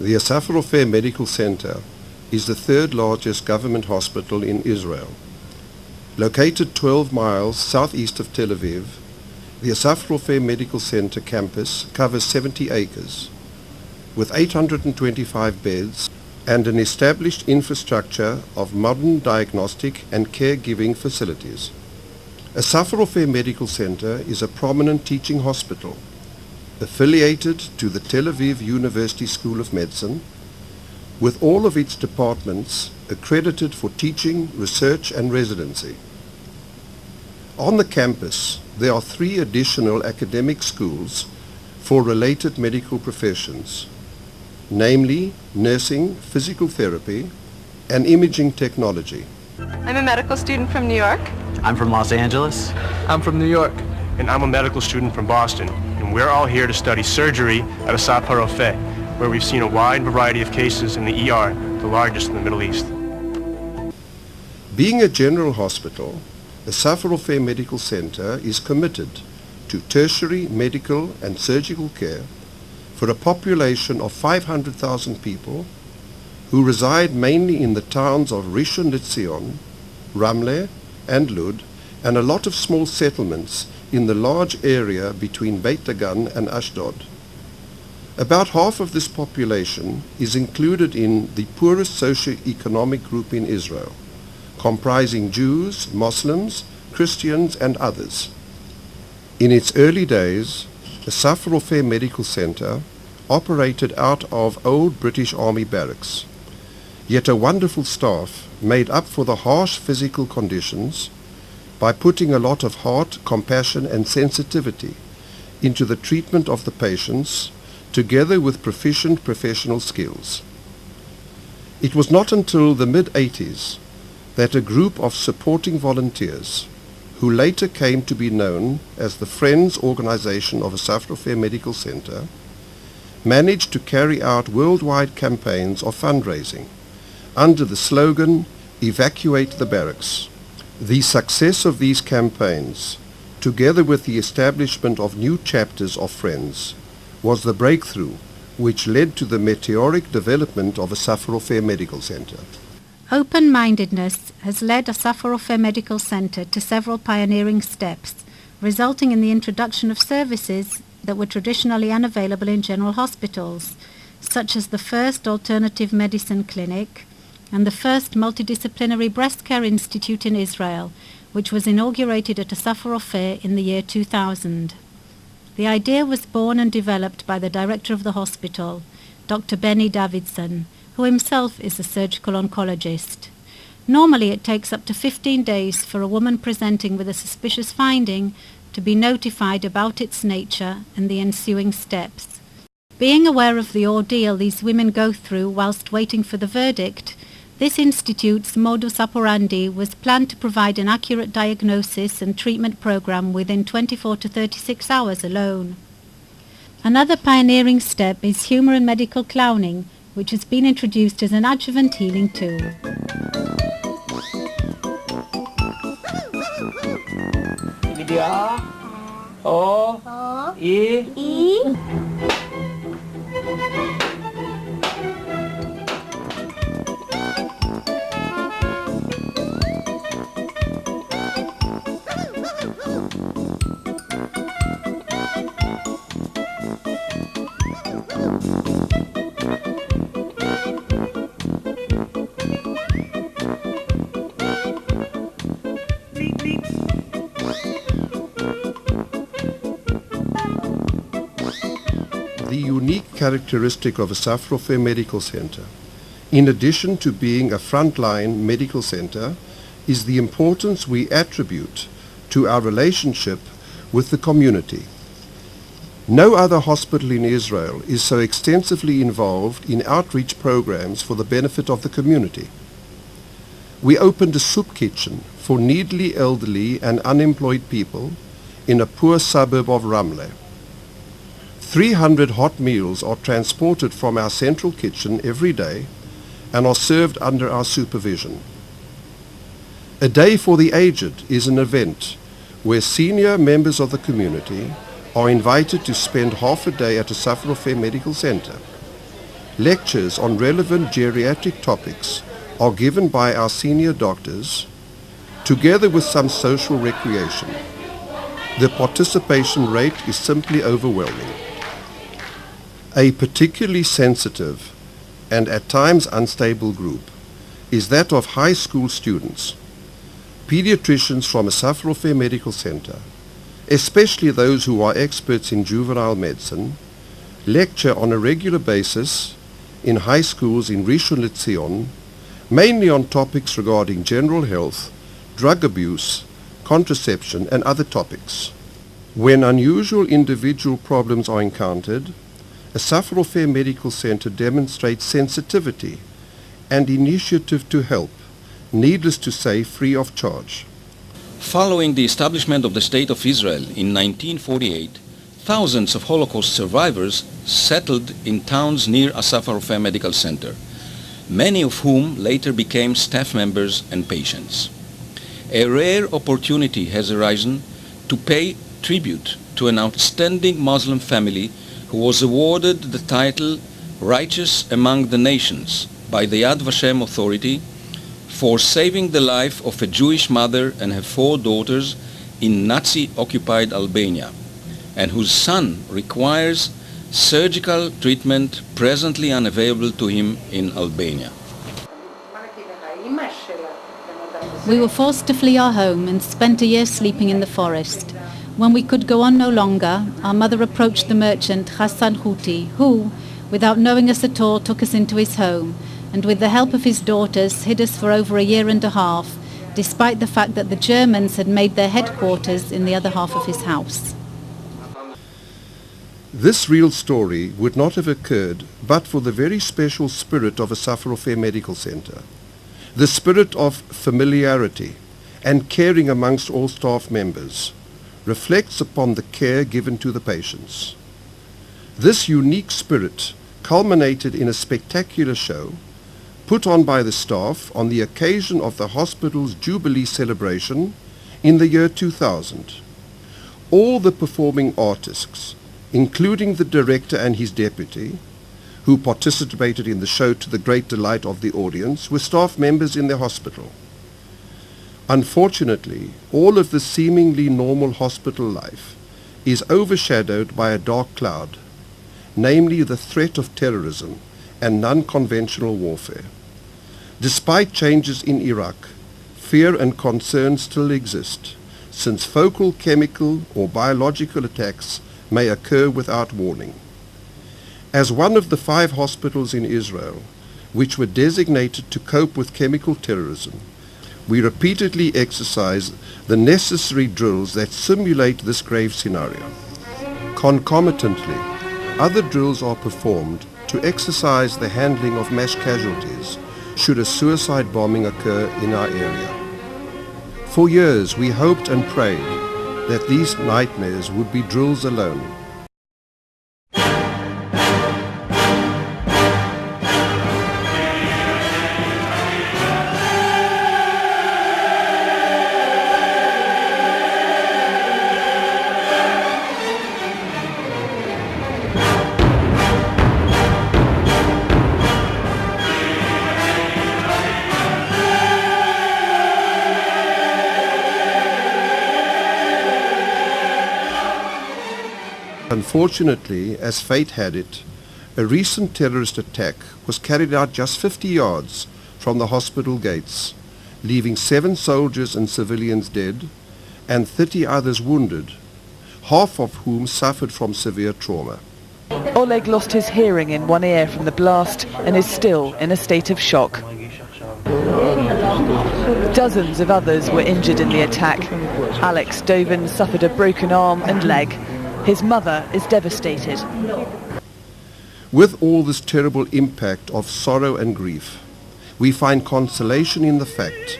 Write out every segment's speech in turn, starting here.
The Assaf Medical Center is the third largest government hospital in Israel. Located 12 miles southeast of Tel Aviv, the Assaf Medical Center campus covers 70 acres, with 825 beds and an established infrastructure of modern diagnostic and caregiving facilities. Assaf Medical Center is a prominent teaching hospital affiliated to the Tel Aviv University School of Medicine, with all of its departments accredited for teaching, research and residency. On the campus, there are 3 additional academic schools for related medical professions, namely nursing, physical therapy, and imaging technology. I'm a medical student from New York. I'm from Los Angeles. I'm from New York. And I'm a medical student from Boston. And we're all here to study surgery at Assaf Tadmit, where we've seen a wide variety of cases in the ER, the largest in the Middle East. Being a general hospital, Assaf Medical Center is committed to tertiary medical and surgical care for a population of 500,000 people who reside mainly in the towns of Rishon LeZion, Ramleh, and Lud, and a lot of small settlements in the large area between Beit Dagan and Ashdod. About half of this population is included in the poorest socio-economic group in Israel, comprising Jews, Muslims, Christians, and others. In its early days, the Assaf Medical Center operated out of old British Army barracks, yet a wonderful staff made up for the harsh physical conditions by putting a lot of heart, compassion and sensitivity into the treatment of the patients, together with proficient professional skills. It was not until the mid-80s that a group of supporting volunteers, who later came to be known as the Friends Organization of Assaf Medical Center, managed to carry out worldwide campaigns of fundraising under the slogan, "Evacuate the Barracks." The success of these campaigns, together with the establishment of new chapters of Friends, was the breakthrough which led to the meteoric development of Assaf Medical Center. Open-mindedness has led Assaf Medical Center to several pioneering steps, resulting in the introduction of services that were traditionally unavailable in general hospitals, such as the first alternative medicine clinic and the first multidisciplinary breast care institute in Israel, which was inaugurated at Assaf in the year 2000. The idea was born and developed by the director of the hospital, Dr. Benny Davidson, who himself is a surgical oncologist. Normally it takes up to 15 days for a woman presenting with a suspicious finding to be notified about its nature and the ensuing steps. Being aware of the ordeal these women go through whilst waiting for the verdict, this institute's modus operandi was planned to provide an accurate diagnosis and treatment program within 24 to 36 hours alone. Another pioneering step is humor and medical clowning, which has been introduced as an adjuvant healing tool. The unique characteristic of Assaf Medical Center, in addition to being a frontline medical center, is the importance we attribute to our relationship with the community. No other hospital in Israel is so extensively involved in outreach programs for the benefit of the community. We opened a soup kitchen for needly elderly and unemployed people in a poor suburb of Ramleh. 300 hot meals are transported from our central kitchen every day and are served under our supervision. A Day for the Aged is an event where senior members of the community are invited to spend half a day at Assaf Medical Center. lectures on relevant geriatric topics are given by our senior doctors, together with some social recreation. The participation rate is simply overwhelming. A particularly sensitive and at times unstable group is that of high school students. Pediatricians from Assaf Tadmit Medical Center, especially those who are experts in juvenile medicine, lecture on a regular basis in high schools in Rishon LeZion, mainly on topics regarding general health, drug abuse, contraception and other topics. When unusual individual problems are encountered, Assaf Tadmit Medical Center demonstrates sensitivity and initiative to help, needless to say, free of charge. Following the establishment of the State of Israel in 1948, thousands of Holocaust survivors settled in towns near Assaf Tadmit Medical Center, many of whom later became staff members and patients. A rare opportunity has arisen to pay tribute to an outstanding Muslim family who was awarded the title Righteous Among the Nations by the Yad Vashem Authority for saving the life of a Jewish mother and her 4 daughters in Nazi-occupied Albania, and whose son requires surgical treatment presently unavailable to him in Albania. We were forced to flee our home and spent a year sleeping in the forest. When we could go on no longer, our mother approached the merchant Hassan Houti, who, without knowing us at all, took us into his home, and with the help of his daughters hid us for over a year and a half, despite the fact that the Germans had made their headquarters in the other half of his house. This real story would not have occurred but for the very special spirit of Assaf Tadmit Medical Center, the spirit of familiarity and caring amongst all staff members reflects upon the care given to the patients. This unique spirit culminated in a spectacular show put on by the staff on the occasion of the hospital's Jubilee celebration in the year 2000. All the performing artists, including the director and his deputy, who participated in the show to the great delight of the audience, were staff members in the hospital. Unfortunately, all of the seemingly normal hospital life is overshadowed by a dark cloud, namely the threat of terrorism and non-conventional warfare. Despite changes in Iraq, fear and concern still exist, since focal chemical or biological attacks may occur without warning. As one of the 5 hospitals in Israel which were designated to cope with chemical terrorism, we repeatedly exercise the necessary drills that simulate this grave scenario. Concomitantly, other drills are performed to exercise the handling of mass casualties should a suicide bombing occur in our area. For years we hoped and prayed that these nightmares would be drills alone. Unfortunately, as fate had it, a recent terrorist attack was carried out just 50 yards from the hospital gates, leaving 7 soldiers and civilians dead and 30 others wounded, half of whom suffered from severe trauma. Oleg lost his hearing in one ear from the blast and is still in a state of shock. Dozens of others were injured in the attack. Alex Dovin suffered a broken arm and leg. His mother is devastated. With all this terrible impact of sorrow and grief, we find consolation in the fact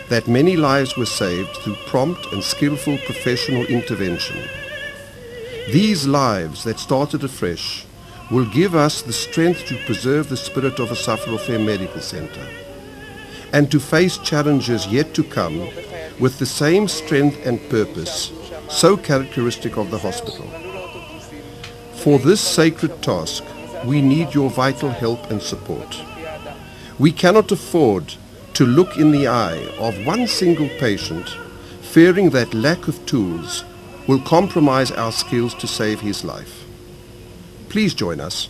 that many lives were saved through prompt and skillful professional intervention. These lives that started afresh will give us the strength to preserve the spirit of Assaf Tadmit Medical Center and to face challenges yet to come with the same strength and purpose so characteristic of the hospital. For this sacred task, we need your vital help and support. We cannot afford to look in the eye of one single patient, fearing that lack of tools will compromise our skills to save his life. Please join us